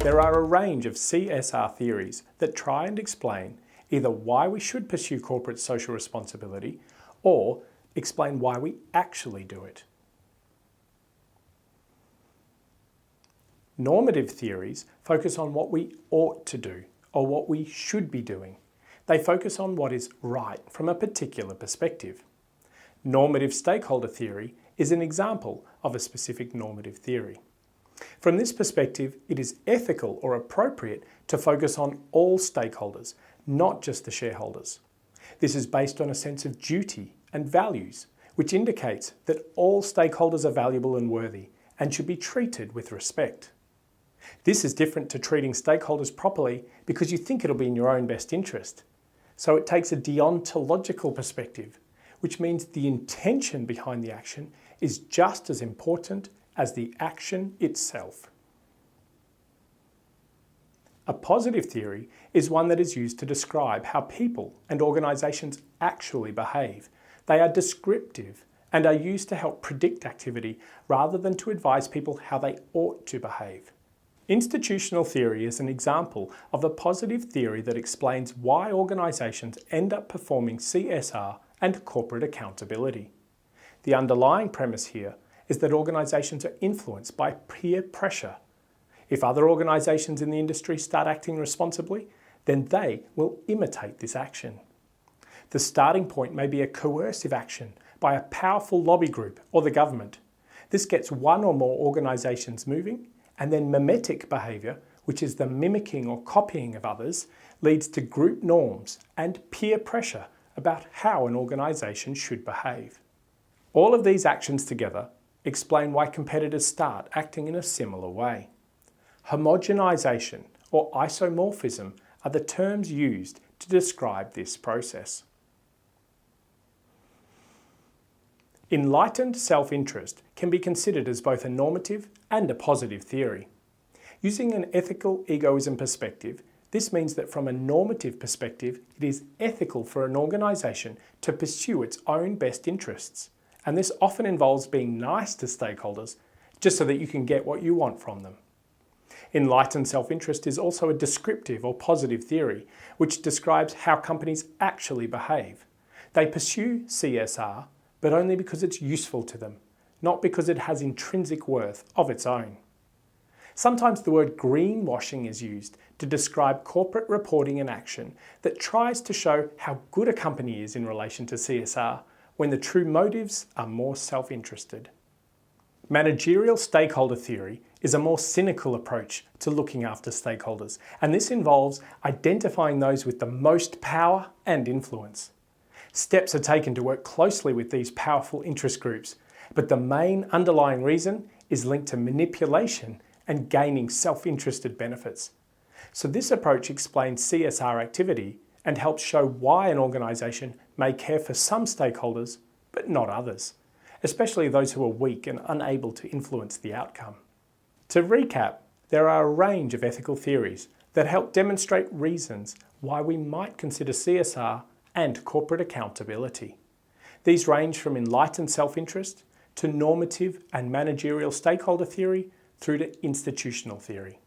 there are a range of CSR theories that try and explain either why we should pursue corporate social responsibility or explain why we actually do it. Normative theories focus on what we ought to do or what we should be doing. They focus on what is right from a particular perspective. Normative stakeholder theory is an example of a specific normative theory. From this perspective, it is ethical or appropriate to focus on all stakeholders, not just the shareholders. This is based on a sense of duty and values, which indicates that all stakeholders are valuable and worthy and should be treated with respect. This is different to treating stakeholders properly because you think it'll be in your own best interest. So it takes a deontological perspective, which means the intention behind the action is just as important as the action itself. A positive theory is one that is used to describe how people and organisations actually behave. They are descriptive and are used to help predict activity rather than to advise people how they ought to behave. Institutional theory is an example of a positive theory that explains why organisations end up performing CSR and corporate accountability. The underlying premise here is that organisations are influenced by peer pressure. If other organisations in the industry start acting responsibly, then they will imitate this action. The starting point may be a coercive action by a powerful lobby group or the government. This gets one or more organisations moving, and then mimetic behaviour, which is the mimicking or copying of others, leads to group norms and peer pressure about how an organisation should behave. All of these actions together explain why competitors start acting in a similar way. Homogenisation or isomorphism are the terms used to describe this process. Enlightened self-interest can be considered as both a normative and a positive theory. Using an ethical egoism perspective, this means that from a normative perspective, it is ethical for an organisation to pursue its own best interests. And this often involves being nice to stakeholders just so that you can get what you want from them. Enlightened self-interest is also a descriptive or positive theory, which describes how companies actually behave. They pursue CSR, but only because it's useful to them, not because it has intrinsic worth of its own. Sometimes the word greenwashing is used to describe corporate reporting and action that tries to show how good a company is in relation to CSR, when the true motives are more self-interested. Managerial stakeholder theory is a more cynical approach to looking after stakeholders, and this involves identifying those with the most power and influence. Steps are taken to work closely with these powerful interest groups, but the main underlying reason is linked to manipulation and gaining self-interested benefits. So this approach explains CSR activity and helps show why an organisation may care for some stakeholders, but not others, especially those who are weak and unable to influence the outcome. To recap, there are a range of ethical theories that help demonstrate reasons why we might consider CSR and corporate accountability. These range from enlightened self-interest to normative and managerial stakeholder theory through to institutional theory.